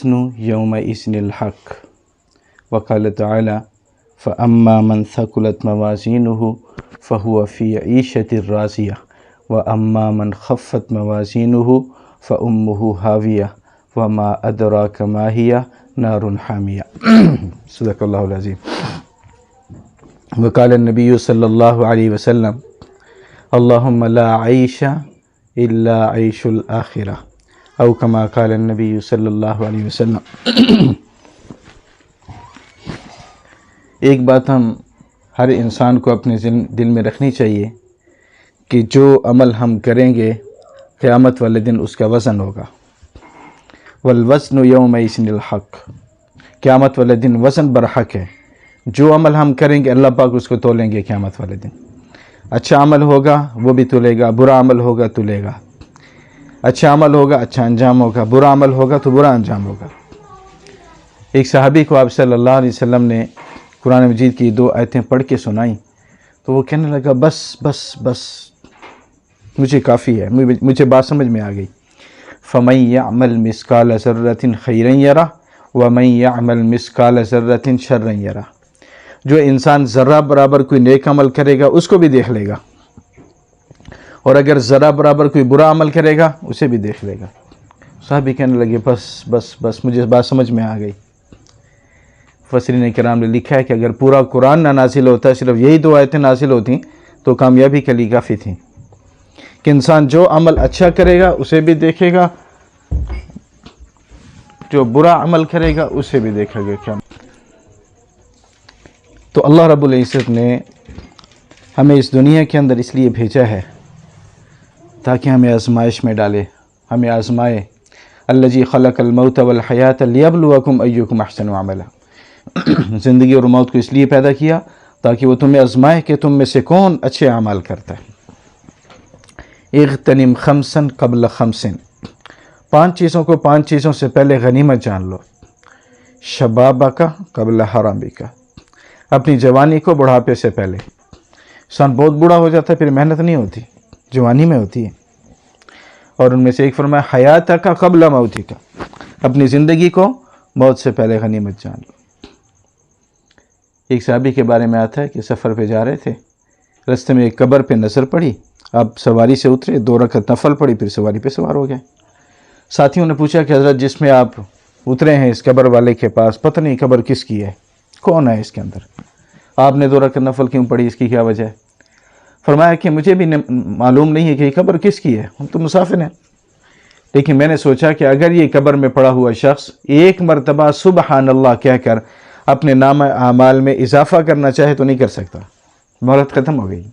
वल्वज़्नु यौमइज़्निल हक़ वक़ाल तआला फ़अम्मा मन थक़ुलत मवाज़ीनुहु फ़हुव फ़ी ईशतिर राज़िया व अम्मा मन ख़फ़्फ़त मवाज़ीनुहु फ़उम्मुहु हाविया वमा अदराका मा हिया नारुन हामिया। सदक़ल्लाहुल अज़ीम। वक़ाल नबी सल्लल्लाहु अलैहि वसल्लम अल्लाहुम्मा ला आइशा इल्ला आइशुल आखिरा औ कमा क़ाल नबी सल्लल्लाहु अलैहि वसल्लम। एक बात हम हर इंसान को अपने दिल में रखनी चाहिए कि जो अमल हम करेंगे क़यामत वाले दिन उसका वज़न होगा। वल्वज़्नु यौमइज़्निल हक़, क़यामत वाले दिन वज़न बरहक है। जो अमल हम करेंगे अल्लाह पाक उसको तोलेंगे क़यामत वाले दिन। अच्छा अमल होगा वो भी तुलेगा, बुरा अमल होगा तुलेगा। अच्छा अमल होगा अच्छा अंजाम होगा, बुरा अमल होगा तो बुरा अंजाम होगा। एक सहाबी को आप सल्लल्लाहु अलैहि वसल्लम ने कुरान मजीद की 2 आयतें पढ़ के सुनाई तो वो कहने लगा बस बस बस मुझे काफ़ी है, मुझे बात समझ में आ गई। फ़मन यअमल मिस्काल ज़र्रतिन खैरन यरा व मन यअमल मिस्काल ज़र्रतिन शर्रन यरा। जो इंसान ज़र्रा बराबर कोई नेक अमल करेगा उसको भी देख लेगा, और अगर ज़रा बराबर कोई बुरा अमल करेगा उसे भी देख लेगा। साहबी कहने लगे बस बस बस मुझे बात समझ में आ गई। फसरीन किराम ने लिखा है कि अगर पूरा कुरान ना नाजिल होता, सिर्फ यही 2 आयतें नाजिल होती तो कामयाबी के लिए काफ़ी थी कि इंसान जो अमल अच्छा करेगा उसे भी देखेगा, जो बुरा अमल करेगा उसे भी देखेगा। क्या तो अल्लाह रब्बुल इज़्ज़त ने हमें इस दुनिया के अंदर इसलिए भेजा है ताकि हमें आजमाइश में डाले, हमें आजमाए। अल्लज़ी खलक़ल मौत वल हयात लियब्लुवकुम अय्युकुम अहसनु अमला। ज़िंदगी और मौत को इसलिए पैदा किया ताकि वो तुम्हें आजमाए कि तुम में से कौन अच्छे अमाल करता है। इग़्तनिम खमसन क़ब्ल खमसिन, 5 चीज़ों को 5 चीज़ों से पहले गनीमत जान लो। शबाबका क़ब्ल हरामिका, अपनी जवानी को बुढ़ापे से पहले। इंसान बहुत बूढ़ा हो जाता है फिर मेहनत नहीं होती, जवानी में होती है। और उनमें से एक फरमाया हयातका क़ब्ल मौतिका, अपनी ज़िंदगी को मौत से पहले गनीमत जान लो। एक सहाबी के बारे में आता है कि सफ़र पे जा रहे थे, रास्ते में एक कब्र पे नज़र पड़ी, आप सवारी से उतरे, 2 रकअत नफल पड़ी, फिर सवारी पे सवार हो गए। साथियों ने पूछा कि हज़रत जिसमें आप उतरे हैं इस कब्र वाले के पास, पता नहीं कब्र किसकी है, कौन है इसके अंदर, आपने 2 रकअत नफल क्यों पढ़ी, इसकी क्या वजह है? फरमाया कि मुझे भी मालूम नहीं है कि कब्र किसकी है, हम तो मुसाफिर हैं, लेकिन मैंने सोचा कि अगर ये कब्र में पड़ा हुआ शख्स एक मरतबा सुबहानल्लाह कहकर अपने नाम आमाल में इजाफ़ा करना चाहे तो नहीं कर सकता। मोहलत ख़त्म हो गई।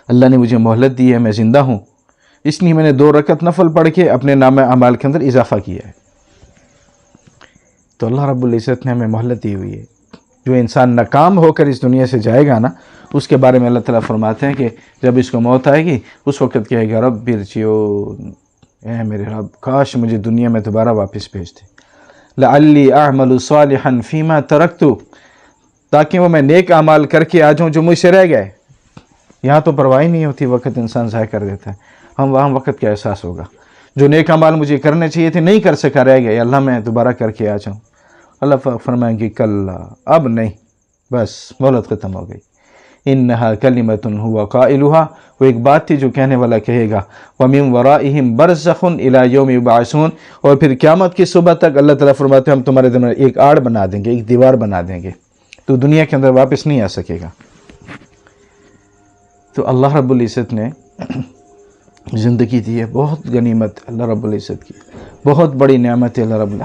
अल्लाह ने मुझे मोहलत दी है, मैं ज़िंदा हूँ, इसलिए मैंने 2 रकअत नफल पढ़ के अपने नाम आमाल के अंदर इजाफ़ा किया है। तो अल्लाह रब्बुल इज़्ज़त ने हमें मोहलत दी हुई है। जो इंसान नाकाम होकर इस दुनिया से जाएगा ना, उसके बारे में अल्लाह ताला फरमाते हैं कि जब इसको मौत आएगी उस वक़्त कहेगा रब्बि इरजिऊन, ऐ मेरे रब काश मुझे दुनिया में दोबारा वापस भेज दे। लअल्ली अअमलु सालिहन फ़ीमा तरक्तु, ताकि वो मैं नेक अमाल करके आ जाऊँ जो मुझसे रह गए। यहाँ तो परवाह ही नहीं होती, वक़्त इंसान ज़ाय कर देता है। हम वहाँ वक़्त का एहसास होगा, जो नेक अमाल मुझे करने चाहिए थे नहीं कर सका, रह गए, अल्लाह मैं दोबारा करके आ जाऊँ। अल्लाह फरमाएंगे कल्ला, अब नहीं, बस मोहलत ख़त्म हो गई। इन्नहा कलिमतुन हुवा क़ाइलुहा, वो एक बात थी जो कहने वाला कहेगा। व मिन वराइहिम बरज़ख़ुन इला यौमि युबअसून, और फिर क़यामत की सुबह तक अल्लाह ताला फरमाते हैं हम तुम्हारे दरमियान एक आड़ बना देंगे, एक दीवार बना देंगे, तो दुनिया के अंदर वापस नहीं आ सकेगा। तो अल्लाह रब्बुल इज़्ज़त ने ज़िंदगी दी है, बहुत गनीमत अल्लाह रब्बुल इज़्ज़त की, बहुत बड़ी नेमत है अल्लाह रब्बुल।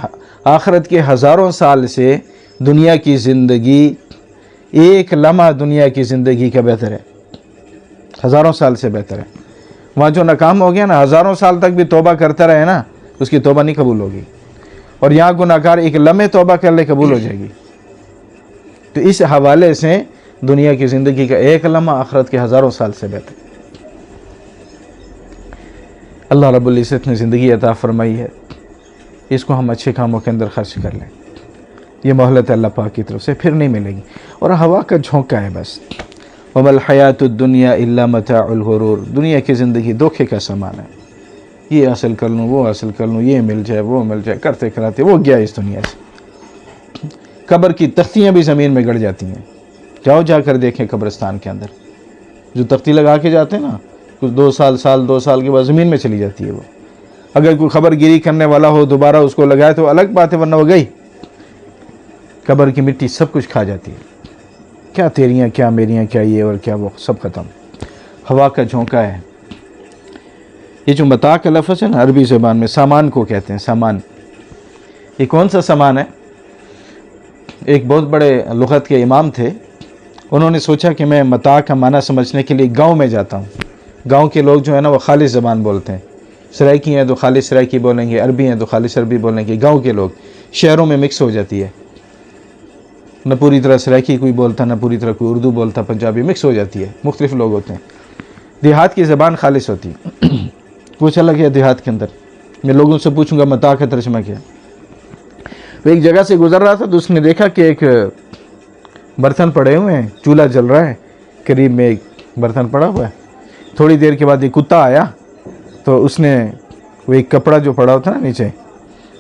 आखिरत के हज़ारों साल से दुनिया की ज़िंदगी, एक लम्हा दुनिया की ज़िंदगी का बेहतर है, हज़ारों साल से बेहतर है। वहाँ जो नाकाम हो गया ना, हज़ारों साल तक भी तौबा करता रहे ना, उसकी तौबा नहीं कबूल होगी, और यहाँ गुनाहगार एक लम्हे तौबा कर ले कबूल हो जाएगी। तो इस हवाले से दुनिया की ज़िंदगी का एक लम्हा आखिरत के हज़ारों साल से बेहतर। अल्लाह रब्बुल इज़्ज़त ने ज़िंदगी अता फरमाई है, इसको हम अच्छे कामों के अंदर खर्च कर लें। ये मोहलत अल्लाह पाक की तरफ से फिर नहीं मिलेगी, और हवा का झोंका है बस। वमल हयातुद दुनिया इल्ला मताउल गुरूर, दुनिया की ज़िंदगी धोखे का सामान है। ये हासिल कर लूँ, वो हासिल कर लूँ, ये मिल जाए, वो मिल जाए, करते कराते वो गया इस दुनिया से। कब्र की तख्तियाँ भी ज़मीन में गड़ जाती हैं। जाओ जाकर देखें कब्रिस्तान के अंदर जो तख्ती लगा के जाते हैं ना, कुछ 2 साल के बाद ज़मीन में चली जाती है वो। अगर कोई खबर गिरी करने वाला हो दोबारा उसको लगाए तो अलग बात है, वरना वो गई। कब्र की मिट्टी सब कुछ खा जाती है। क्या तेरियाँ, क्या मेरियाँ, क्या ये और क्या वो, सब ख़त्म। हवा का झोंका है। ये जो मता का लफ्ज़ है ना, अरबी ज़बान में सामान को कहते हैं। सामान, ये कौन सा सामान है? एक बहुत बड़े लुग़त के इमाम थे, उन्होंने सोचा कि मैं मता का माना समझने के लिए गांव में जाता हूँ। गांव के लोग जो है ना वो खालिस ज़बान बोलते हैं। सराइकी हैं तो खालिस सराइकी बोलेंगे, अरबी हैं तो खालिस अरबी बोलेंगे। गांव के लोग, शहरों में मिक्स हो जाती है, न पूरी तरह सराइकी कोई बोलता, न पूरी तरह कोई उर्दू बोलता, पंजाबी मिक्स हो जाती है, मुख्तलिफ लोग होते हैं। देहात की ज़बान खालिस होती है। कुछ अलग है देहात के अंदर। मैं लोगों से पूछूंगा मता का तर्जुमा क्या। वो एक जगह से गुजर रहा था तो उसने देखा कि एक बर्तन पड़े हुए हैं, चूल्हा जल रहा है, करीब में एक बर्तन पड़ा हुआ है। थोड़ी देर के बाद एक कुत्ता आया तो उसने वो एक कपड़ा जो पड़ा होता है ना नीचे,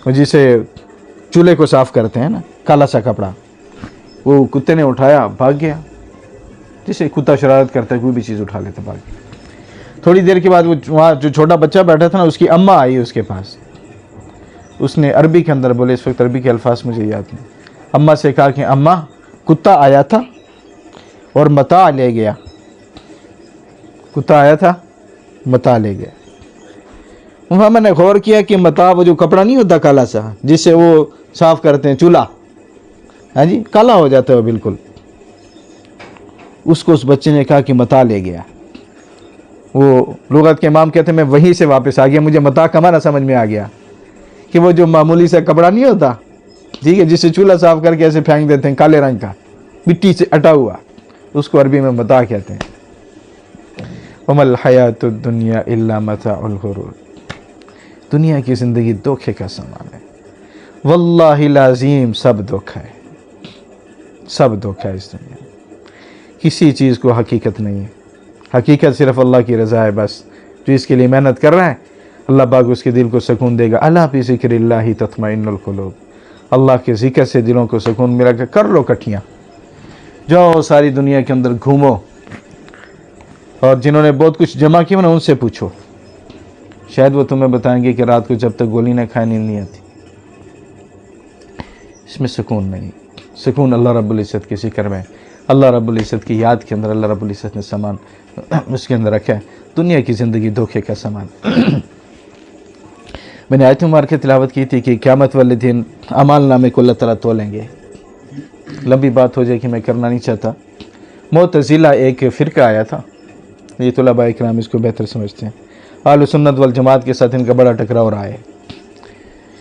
वो जिसे चूल्हे को साफ़ करते हैं ना, काला सा कपड़ा, वो कुत्ते ने उठाया, भाग गया। जिसे कुत्ता शरारत करता है, कोई भी चीज़ उठा लेता, भाग गया। थोड़ी देर के बाद वो वहाँ जो छोटा बच्चा बैठा था ना, उसकी अम्मा आई उसके पास। उसने अरबी के अंदर बोले, इस वक्त अरबी के अल्फाज मुझे याद नहीं, अम्मा से कहा कि अम्मा कुत्ता आया था और मता ले गया। कुत्ता आया था, मता ले गया। वहाँ मैंने गौर किया कि मता वो जो कपड़ा नहीं होता काला सा जिससे वो साफ़ करते हैं चूल्हा, हाँ जी, काला हो जाता है बिल्कुल। उसको उस बच्चे ने कहा कि मता ले गया। वो लुग़त के इमाम कहते हैं मैं वहीं से वापस आ गया, मुझे मता का माना समझ में आ गया कि वो जो मामूली सा कपड़ा नहीं होता, ठीक है, जिससे चूल्हा साफ़ करके ऐसे फेंक देते हैं, काले रंग का, मिट्टी से अटा हुआ, उसको अरबी में मता कहते हैं। वमल हयातुद दुनिया इल्ला मताउल गुरूर। दुनिया की ज़िंदगी धोखे का सामान है। वल्लाहि लाज़ीम, सब धोखा है, सब धोखा है इस दुनिया में। किसी चीज़ को हकीकत नहीं है। हकीकत सिर्फ अल्लाह की रज़ा है बस। जो इसके लिए मेहनत कर रहा है, अल्लाह पाक उसके दिल को सुकून देगा। अला बिज़िक्रिल्लाहि तत्मइन्नुल क़ुलूब। अल्लाह के ज़िक्र से दिलों को सुकून मिला। कर लो इकट्ठियाँ, जाओ सारी दुनिया के अंदर घूमो, और जिन्होंने बहुत कुछ जमा किया ना उनसे पूछो, शायद वो तुम्हें बताएंगे कि रात को जब तक गोली न खाए नींद नहीं आती। इसमें सुकून नहीं। सुकून अल्लाह रब्बुल इज़्ज़त के ज़िक्र में, अल्लाह रब्बुल इज़्ज़त की याद के अंदर अल्लाह रब्बुल इज़्ज़त ने सामान उसके अंदर रखा है। दुनिया की ज़िंदगी धोखे का सामान। मैंने आयत मुबारक की तिलावत की थी कि क़यामत वाले दिन अमाल नामे को अल्लाह ताला तोलेंगे। लंबी बात हो जाए कि मैं करना नहीं चाहता। मुअतज़िला एक फ़िरका आया था, ये तुलबा इकराम इसको बेहतर समझते हैं। अहले सुन्नत वल जमात के साथ इनका बड़ा टकराव रहा है।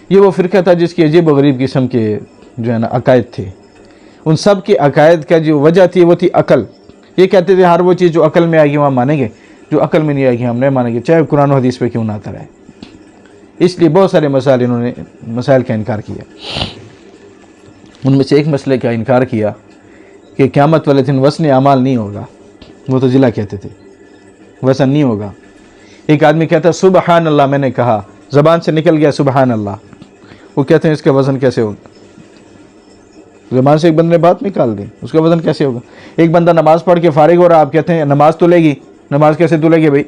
ये वो फ़िरका था जिसकी अजीब व गरीब किस्म के जो है ना अकायद थे। उन सब के अकायद का जो वजह थी वो थी अकल। ये कहते थे हर वो चीज़ जो अकल में आएगी वहाँ मानेंगे, जो अकल में नहीं आएगी हम नहीं मानेंगे, चाहे कुरान और हदीस पे क्यों ना आता रहे। इसलिए बहुत सारे मसाइल इन्होंने मसाइल का इनकार किया। उनमें से एक मसले का इनकार किया कि क़यामत वाले दिन वज़न अमाल नहीं होगा। मुअतज़िला कहते थे वज़न नहीं होगा। एक आदमी कहता सुबहान अल्लाह, मैंने कहा, ज़बान से निकल गया सुबहान अल्लाह। वो कहते हैं इसका वज़न कैसे होगा? ज़बान से एक बंदे ने बात निकाल दी, उसका वज़न कैसे होगा? एक बंदा नमाज़ पढ़ के फारिग हो रहा, आप कहते हैं नमाज तुलेगी। नमाज कैसे तुलेगी भाई?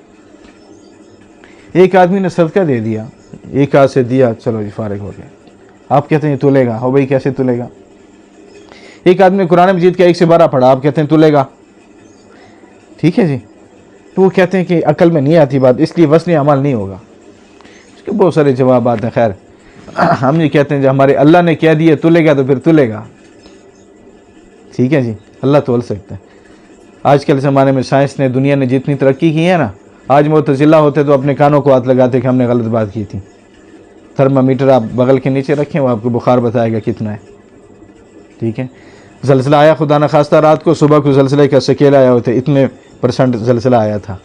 एक आदमी ने सदका दे दिया, एक हाथ से दिया, चलो जी फारिग हो गया। आप कहते हैं तुलेगा। हो भाई कैसे तुलेगा? एक आदमी ने कुरान मजीद का 1 से 12 पढ़ा, आप कहते हैं तुलेगा। ठीक है जी। तो वो कहते हैं कि अकल में नहीं आती बात, इसलिए वज़न अमल नहीं होगा। इसके बहुत सारे जवाब आते हैं। खैर हम ये कहते हैं जब हमारे अल्लाह ने कह दिया तुलेगा तो फिर तुलेगा। ठीक है जी, अल्लाह तोल सकता है। आजकल ज़माने में साइंस ने, दुनिया ने जितनी तरक्की की है ना, आज मुअतज़िला होते तो अपने कानों को हाथ लगाते कि हमने गलत बात की थी। थर्मामीटर आप बगल के नीचे रखें, वो आपको बुखार बताएगा कितना है। ठीक है। ज़लज़ला आया खुदा न खास्ता रात को, सुबह को ज़लज़ले का शकील आया होते, इतने % ज़लज़ला आया था।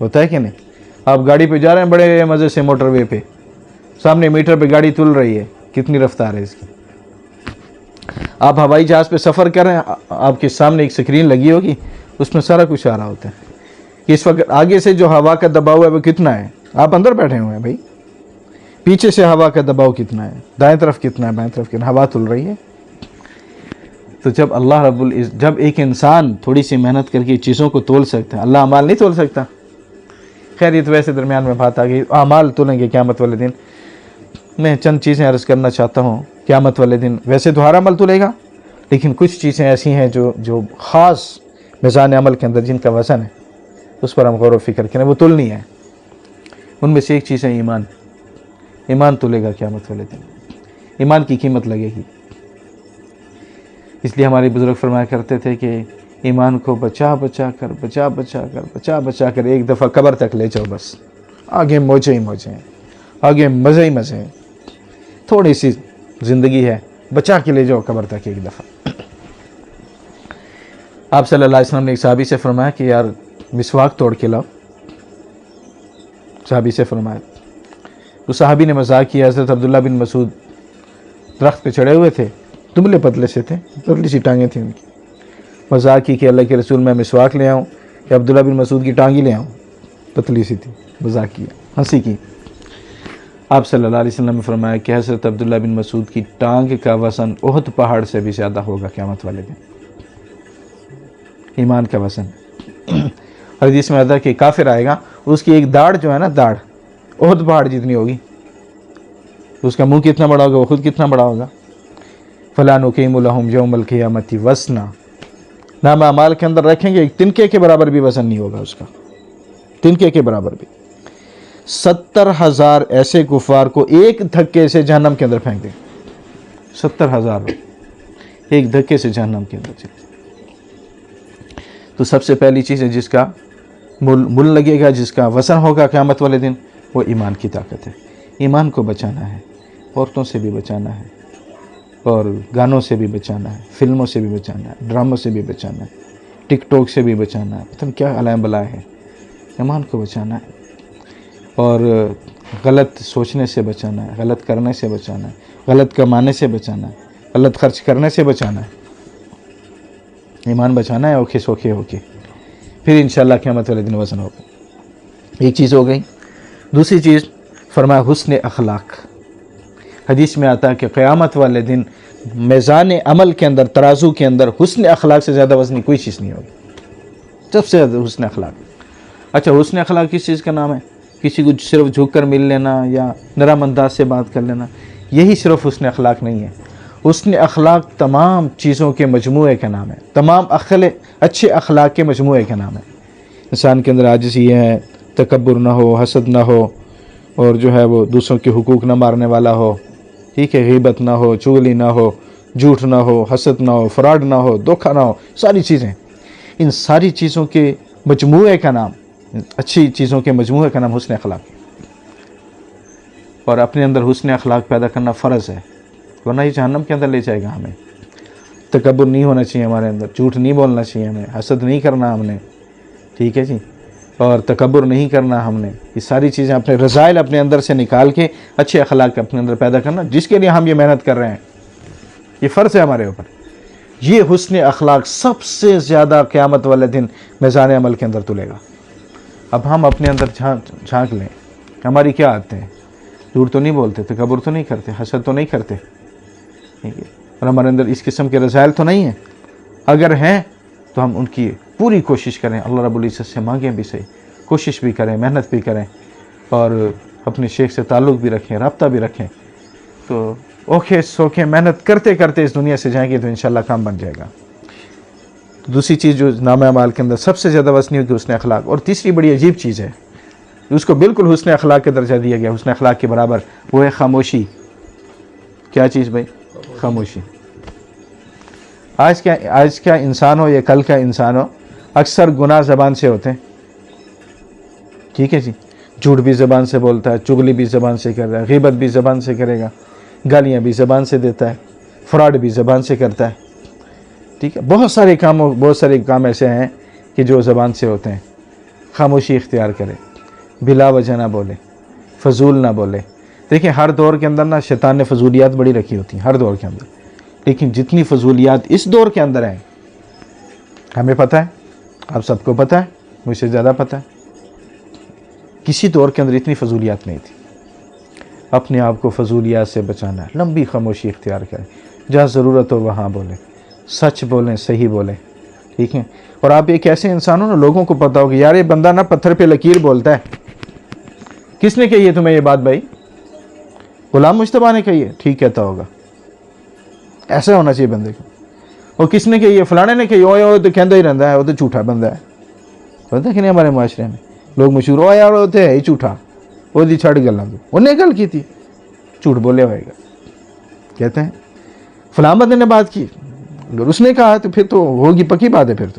होता है कि नहीं? आप गाड़ी पे जा रहे हैं बड़े मज़े से मोटरवे पे, सामने मीटर पे गाड़ी तुल रही है, कितनी रफ्तार है इसकी। आप हवाई जहाज़ पे सफ़र कर रहे हैं, आपके सामने एक स्क्रीन लगी होगी, उसमें सारा कुछ आ रहा होता है कि इस वक्त आगे से जो हवा का दबाव है वो कितना है, आप अंदर बैठे हुए हैं भाई, पीछे से हवा का दबाव कितना है, दाएं तरफ कितना है, बाएं तरफ कितना, हवा तुल रही है। तो जब एक इंसान थोड़ी सी मेहनत करके चीज़ों को तोल सकता है, अल्लाह अमाल नहीं तोल सकता। खैर ये तो वैसे दरमियान में बात आ गई, अमाल तोलेंगे क़यामत वाले दिन। मैं चंद चीज़ें अर्ज़ करना चाहता हूँ। क़यामत वाले दिन वैसे तो हर अमल तुलेगा, लेकिन कुछ चीज़ें ऐसी हैं जो ख़ास मीज़ान अमल के अंदर जिनका वज़न है, उस पर हम गौर व फिक्र करें, वो तुलनी है। उनमें से एक चीज़ है ईमान। ईमान तुलेगा क़यामत वाले दिन, ईमान की कीमत लगेगी। इसलिए हमारे बुज़ुर्ग फरमाया करते थे कि ईमान को बचा बचा कर एक दफ़ा कब्र तक ले जाओ, बस आगे मौजे ही मौजे हैं, आगे मज़े ही मज़े हैं। थोड़ी सी ज़िंदगी है, बचा के ले जाओ कब्र तक एक दफ़ा। आप सल्लल्लाहु अलैहि वसल्लम ने एक सहाबी से फरमाया कि यार मिसवाक तोड़ के लाओ। सहाबी से फरमाया, उस सहाबी ने मजाक किया। हज़रत अब्दुल्ला बिन मसूद दरख्त पे चढ़े हुए थे, दुबले पतले से थे, पतली सी टांगें थी उनकी। मजाक की कि अल्लाह के रसूल मैं मिसवाक ले आऊँ या अब्दुल्ला बिन मसूद की टांगी ले आऊँ, पतली सी थी। मजाक किया, हंसी की। आप सल्लल्लाहु अलैहि वसल्लम ने फरमाया कि हज़रत अब्दुल्ला बिन मसूद की टांग का वज़न उहद पहाड़ से भी ज़्यादा होगा क़यामत वाले दिन। ईमान का वज़न। हदीस में आता है कि काफिर आएगा, उसकी एक दाढ़ जो है ना, दाढ़ उहद पहाड़ जितनी होगी। उसका मुंह कितना बड़ा होगा, वो खुद कितना बड़ा होगा। फला नुकीमु लहुम यौमल क़ियामति वज़ना, नामा अमाल के अंदर रखेंगे, एक तिनके के बराबर भी वज़न नहीं होगा उसका, तिनके के बराबर भी। 70,000 ऐसे कुफार को एक धक्के से जहन्नम के अंदर फेंक दें। 70,000 एक धक्के से जहन्नम के अंदर चले। तो सबसे पहली चीज़ है जिसका मुल लगेगा, जिसका वज़न होगा क़यामत वाले दिन, वो ईमान की ताकत है। ईमान को बचाना है, औरतों से भी बचाना है, और गानों से भी बचाना है, फिल्मों से भी बचाना है, ड्रामों से भी बचाना है, टिकटॉक से भी बचाना है, पता नहीं क्या अलाम बलाए है। ईमान को बचाना है, और गलत सोचने से बचाना है, गलत करने से बचाना है, गलत कमाने से बचाना है, गलत खर्च करने से बचाना है। ईमान बचाना है औखे सोखे होके, फिर इंशाअल्लाह क़यामत वाले दिन वज़न होगा। एक चीज़ हो गई। दूसरी चीज़ फरमाया हुस्न अखलाक। हदीस में आता है कि क़यामत वाले दिन मीज़ान अमल के अंदर, तराजू के अंदर हुस्न अखलाक से ज़्यादा वज़नी कोई चीज़ नहीं होगी। सबसे ज़्यादा हुस्न अखलाक। अच्छा, हुस्न अखलाक किस चीज़ का नाम है? किसी को सिर्फ झुक कर मिल लेना या नरम अंदाज से बात कर लेना, यही सिर्फ हुस्न अखलाक नहीं है। हुस्न अखलाक तमाम चीज़ों के मजमूए का नाम है, तमाम अच्छे अखलाक के मजमूए का नाम है। इंसान के अंदर आजिज़ी है, तकब्बुर ना हो, हसद ना हो, और जो है वो दूसरों के हुकूक ना मारने वाला हो, ठीक है, गीबत ना हो, चुगली ना हो, झूठ ना हो, हसद ना हो, फ्रॉड ना हो, धोखा ना हो, सारी चीज़ें। इन सारी चीज़ों के मजमूए का नाम, अच्छी चीज़ों के मजमूए का नाम हुस्न अखलाक। और अपने अंदर हुस्न अखलाक पैदा करना फ़र्ज़ है, वरना ये जहन्नम के अंदर ले जाएगा हमें। तकब्बुर नहीं होना चाहिए हमारे अंदर, झूठ नहीं बोलना चाहिए हमें, हसद नहीं करना हमने, ठीक है जी, और तकब्बुर नहीं करना हमने। ये सारी चीज़ें अपने रज़ाइल अपने अंदर से निकाल के अच्छे अखलाक अपने अंदर पैदा करना, जिसके लिए हम ये मेहनत कर रहे हैं, ये फ़र्ज़ है हमारे ऊपर। ये हुस्न अखलाक सबसे ज़्यादा क़यामत वाले दिन मीज़ान अमल के अंदर तुलेगा। अब हम अपने अंदर झांक लें, हमारी क्या आदतें हैं? झूठ तो नहीं बोलते, तकब्बुर तो नहीं करते, हसद तो नहीं करते, ठीक है, और हमारे अंदर इस किस्म के रज़ाइल तो नहीं हैं। अगर हैं तो हम उनकी पूरी कोशिश करें, अल्लाह रब्बुल इज़्ज़त से मांगें भी सही, कोशिश भी करें, मेहनत भी करें, और अपने शेख से ताल्लुक़ भी रखें, रब्ता भी रखें। तो ओखे सोखे मेहनत करते करते इस दुनिया से जाएंगे तो इंशाअल्लाह काम बन जाएगा। तो दूसरी चीज़ जो नाम अमाल के अंदर सबसे ज़्यादा वज़नी होगी हुस्न अखलाक। और तीसरी बड़ी अजीब चीज़ है, उसको बिल्कुल हुस्न अखलाक का दर्जा दिया गया, हुस्न अखलाक के बराबर, वो है खामोशी। क्या चीज़ भाई? खामोशी। आज क्या इंसान हो या कल का इंसान हो, अक्सर गुनाह ज़बान से होते हैं, ठीक है जी। झूठ भी ज़बान से बोलता है, चुगली भी ज़बान से कर रहा है, ग़ीबत भी ज़बान से करेगा, गालियाँ भी ज़बान से देता है, फ्रॉड भी ज़बान से करता है, ठीक है। बहुत सारे काम ऐसे हैं कि जो ज़बान से होते हैं। खामोशी इख्तियार करे, बिला वजह ना बोले, फजूल ना बोले। देखिए हर दौर के अंदर ना शैतान ने फजूलियात बड़ी रखी होती हैं, हर दौर के अंदर, लेकिन जितनी फजूलियात इस दौर के अंदर हैं, हमें पता है, आप सबको पता है, मुझसे ज़्यादा पता है। किसी दौर के अंदर इतनी फजूलियात नहीं थी। अपने आप को फजूलियात से बचाना है, लंबी खामोशी इख्तियार करें, जहाँ ज़रूरत हो वहाँ बोलें, सच बोलें, सही बोलें, ठीक है। और आप एक ऐसे इंसान हो ना, लोगों को पता हो कि यार ये बंदा ना पत्थर पे लकीर बोलता है। किसने कही है तुम्हें ये बात भाई? गुलाम मुश्तबा ने कही है, ठीक कहता होगा, ऐसा होना चाहिए बंदे को। और किसने कही है? फलाने ने कही, ओए तो कहता ही रहता है, वो तो झूठा बंदा है। पता कि नहीं हमारे माशरे में लोग मशहूर हो यार वो तो है ही झूठा, वो दी छड़ गल उन्हें गल की थी, झूठ बोले होएगा। कहते हैं फलां बंदे ने बात की, अगर उसने कहा तो फिर तो होगी, पक्की बात है फिर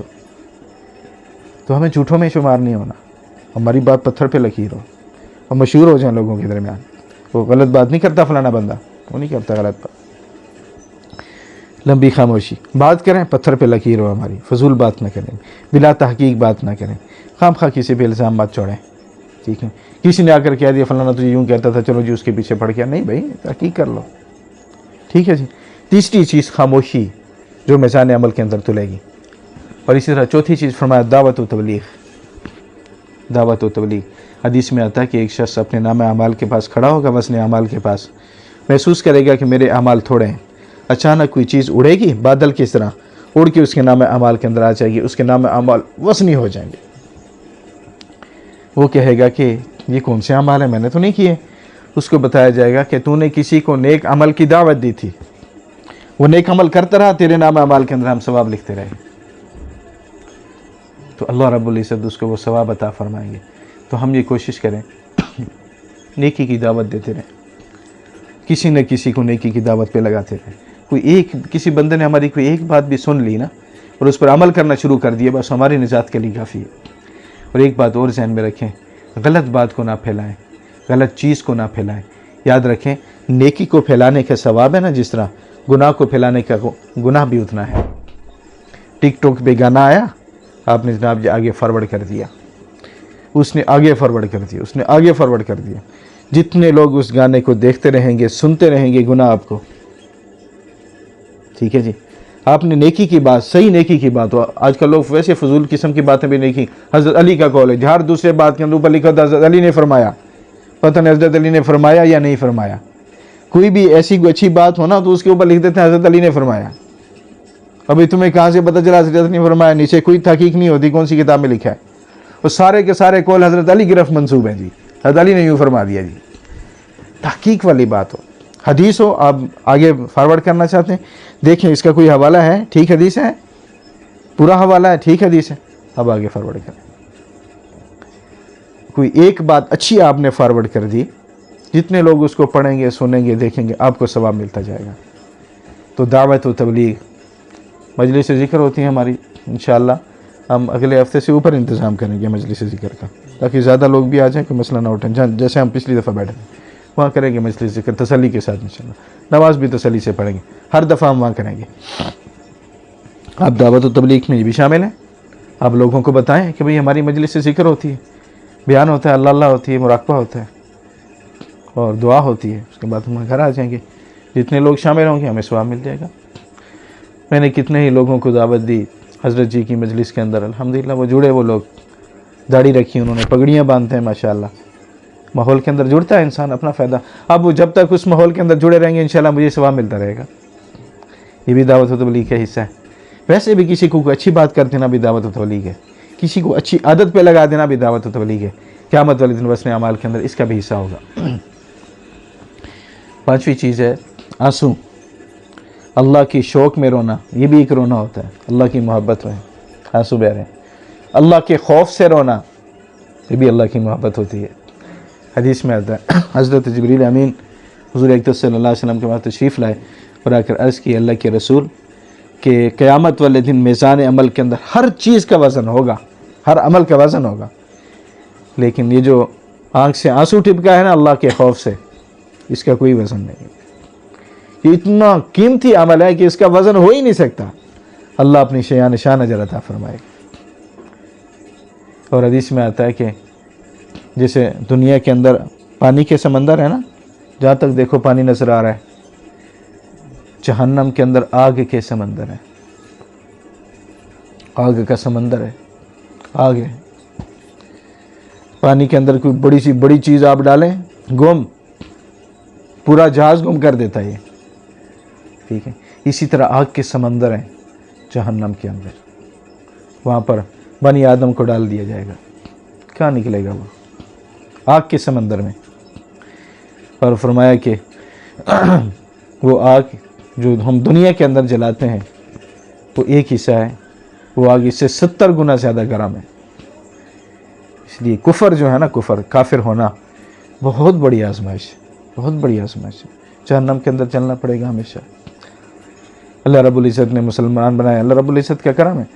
तो हमें झूठों में शुमार नहीं होना। हमारी बात पत्थर पे लकीर हो, हम मशहूर हो जाए लोगों के दरमियान, वो गलत बात नहीं करता फलाना बंदा, वो नहीं करता गलत बात। लंबी खामोशी, बात करें पत्थर पे लकीर हो हमारी, फजूल बात ना करें, बिला तहकीक बात ना करें, खामखा किसी पे इल्ज़ाम मत छोड़ें, ठीक है। किसी ने आकर कह दिया फलाना तुझे यूँ कहता था, चलो जी उसके पीछे पड़ गया, नहीं भाई तहकीक कर लो, ठीक है जी। तीसरी चीज़ खामोशी, जो मिज़ान अमल के अंदर तुलेगी। और इसी तरह चौथी चीज़ फरमाया दावत व तबलीग। दावत व तबलीग, हदीस में आता है कि एक शख्स अपने नाम अमाल के पास खड़ा होगा, वज़न अमाल के पास, महसूस करेगा कि मेरे अमाल थोड़े हैं। अचानक कोई चीज़ उड़ेगी बादल की तरह, उड़ के उसके नाम अमाल के अंदर आ जाएगी, उसके नाम अमाल वज़नी हो जाएंगे। वो कहेगा कि ये कौन से अमाल है, मैंने तो नहीं किए। उसको बताया जाएगा कि तूने किसी को नेक अमल की दावत दी थी, वो नेक अमल करता रहा, तेरे नाम अमाल के अंदर हम सवाब लिखते रहे, तो अल्लाह रब्बुल इज़्ज़त उसको वो सवाब अता फरमाएंगे। तो हम ये कोशिश करें नेकी की दावत देते रहें, किसी न किसी को नेकी की दावत पे लगाते रहें। कोई एक किसी बंदे ने हमारी कोई एक बात भी सुन ली ना और उस पर अमल करना शुरू कर दिया, बस हमारी निजात के लिए काफ़ी है। और एक बात और ज़हन में रखें, गलत बात को ना फैलाएं, गलत चीज़ को ना फैलाएं। याद रखें नेकी को फैलाने का सवाब है ना, जिस तरह गुनाह को फैलाने का गुनाह भी उतना है। टिकटॉक पे गाना आया, आपने जनाब आगे फॉरवर्ड कर दिया, उसने आगे फॉरवर्ड कर दिया, उसने आगे फॉरवर्ड कर दिया। जितने लोग उस गाने को देखते रहेंगे, सुनते रहेंगे, गुनाह आपको, ठीक है जी। आपने नेकी की बात, सही नेकी की बात हो, आजकल लोग वैसे फजूल किस्म की बातें भी नहीं की। हज़रत अली का कौल है, हर दूसरे बात के अंदर ऊपर लिखा था हज़रत अली ने फरमाया, पता नहीं हज़रत अली ने फरमाया या नहीं फरमाया। कोई भी ऐसी कोई अच्छी बात हो ना तो उसके ऊपर लिख देते हैं हज़रत अली ने फरमाया। अभी तुम्हें कहाँ से पता चला हज़रत ने फरमाया? नीचे कोई तहकीक नहीं होती कौन सी किताब में लिखा है, वो सारे के सारे कौल हज़रत अली की तरफ मंसूब है जी, हज़रत अली ने यूँ फरमा दिया जी। तहकीक वाली बात हो, हदीस हो, आप आगे फॉरवर्ड करना चाहते हैं, देखें इसका कोई हवाला है, ठीक हदीस है, पूरा हवाला है, ठीक हदीस है, अब आगे फॉरवर्ड करें। कोई एक बात अच्छी आपने फॉरवर्ड कर दी, जितने लोग उसको पढ़ेंगे, सुनेंगे, देखेंगे, आपको सवाब मिलता जाएगा। तो दावत व तबलीग, मजलिस ज़िक्र होती है हमारी, इंशाअल्लाह हम अगले हफ्ते से ऊपर इंतज़ाम करेंगे मजलिस ज़िक्र का, ताकि ज़्यादा लोग भी आ जाएँ, कोई मसला ना उठें। जैसे हम पिछली दफ़ा बैठे वहाँ करेंगे मजलिस ज़िक्र तसल्ली के साथ इंशाअल्लाह, नमाज भी तसल्ली से पढ़ेंगे, हर दफ़ा हम वहाँ करेंगे। आप दावत व तबलीग में भी शामिल हैं, आप लोगों को बताएं कि भाई हमारी मजलिस ज़िक्र होती है, बयान होता है, अल्लाह होती है, मुराक़बा होता है और दुआ होती है। उसके बाद हम घर आ जाएंगे, जितने लोग शामिल होंगे हमें सवाब मिल जाएगा। मैंने कितने ही लोगों को दावत दी हज़रत जी की मजलिस के अंदर, अल्हम्दुलिल्लाह वो जुड़े, वो लोग दाढ़ी रखी उन्होंने, पगड़ियाँ बांधते हैं, माशाअल्लाह। माहौल के अंदर जुड़ता है इंसान, अपना फ़ायदा। अब वो जब तक उस माहौल के अंदर जुड़े रहेंगे इंशाअल्लाह मुझे सवाब मिलता रहेगा। ये भी दावत व तबलीग का हिस्सा है। वैसे भी किसी को अच्छी बात कर देना भी दावत व तबलीग है, किसी को अच्छी आदत पे लगा देना भी दावत व तबलीग है। क़यामत वाले दिन वस्न अमाल के अंदर इसका भी हिस्सा होगा। पाँचवीं चीज़ है आंसू, अल्लाह की शौक़ में रोना, ये भी एक रोना होता है, अल्लाह की मोहब्बत में आंसू बह रहे हैं। अल्लाह के खौफ से रोना, ये भी अल्लाह की मोहब्बत होती है। हदीस में आता है हज़रत जिब्रील अमीन हुज़ूर अक़दस सल्लल्लाहु अलैहि वसल्लम के पास तशरीफ़ लाए और आकर अर्ज़ की अल्लाह के रसूल के क़यामत वाले दिन मीज़ान अमल के अंदर हर चीज़ का वज़न होगा, हर अमल का वज़न होगा, लेकिन ये जो आँख से आंसू टिपका है ना अल्लाह के खौफ से, इसका कोई वज़न नहीं है। ये इतना कीमती अमल है कि इसका वज़न हो ही नहीं सकता। अल्लाह अपनी शान शान अजर अता फरमाएगा। और हदीस में आता है कि जैसे दुनिया के अंदर पानी के समंदर है ना, जहाँ तक देखो पानी नज़र आ रहा है, जहन्नम के अंदर आग के समंदर है, आग का समंदर है, आग है। पानी के अंदर कोई बड़ी सी बड़ी चीज़ आप डालें, गुम, पूरा जहाज़ गुम कर देता है ये, ठीक है। इसी तरह आग के समंदर हैं जहन्नम के अंदर, वहाँ पर बनी आदम को डाल दिया जाएगा, क्या निकलेगा वो आग के समंदर में। और फरमाया कि वो आग जो हम दुनिया के अंदर जलाते हैं वो एक हिस्सा है, वो आग इससे 70 गुना ज़्यादा गर्म है। इसलिए कुफर जो है ना, कुफर काफिर होना बहुत बड़ी आजमाइश है, बहुत बड़ी आजमाइश है। जहन्नम के अंदर चलना पड़ेगा हमेशा। अल्लाह रब्बुल इज़्ज़त ने मुसलमान बनाए, अल्लाह रब्बुल इज़्ज़त का करम है।